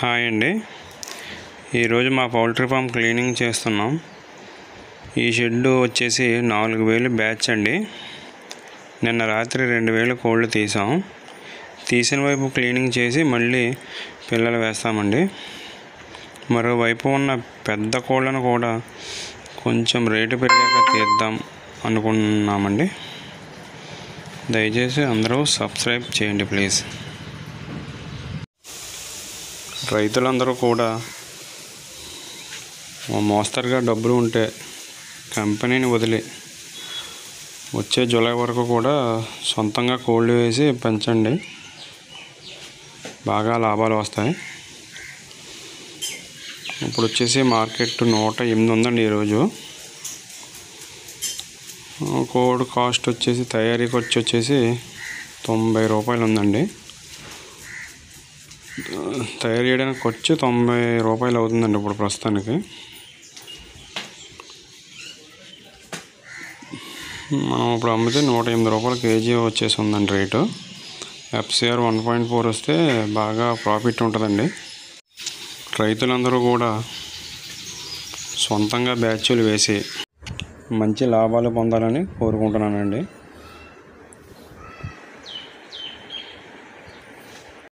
Hi అండి. ఈరోజు మా పౌల్ట్రీ ఫామ్ క్లీనింగ్ చేస్తున్నాం. ఈ షెడ్ వచ్చేసి 4000 బ్యాచ్ అండి. నిన్న రాత్రి 2000 కోళ్ళు తీసాం. తీసిన వైపు క్లీనింగ్ చేసి మళ్ళీ పిల్లలు వేస్తామండి. మరోవైపు ఉన్న పెద్ద కోళ్ళను కూడా కొంచెం రేటు పెరిగాక తీద్దాం అనుకున్నామండి. దయచేసి అందరూ సబ్స్క్రైబ్ చేయండి ప్లీజ్. రైతులందరూ కూడా మోస్తరుగా డబ్బులు ఉంటే కంపెనీని వదిలి వచ్చే జూలై వరకు కూడా సొంతంగా కోళ్ళు వేసి పెంచండి, బాగా లాభాలు వస్తాయి. ఇప్పుడు వచ్చేసి మార్కెట్ 108 ఉందండి ఈరోజు. కోడి కాస్ట్ వచ్చేసి తయారీ ఖర్చు వచ్చేసి 90 రూపాయలు ఉందండి. తయారు చేయడానికి ఖర్చు 90 రూపాయలు అవుతుందండి ఇప్పుడు ప్రస్తుతానికి. మనం ఇప్పుడు అమ్మితే 108 రూపాయలు కేజీ వచ్చేసి ఉందండి రేటు. FCR 1.4 వస్తే బాగా ప్రాఫిట్ ఉంటుందండి. రైతులందరూ కూడా సొంతంగా బ్యాచ్లు వేసి మంచి లాభాలు పొందాలని కోరుకుంటున్నానండి.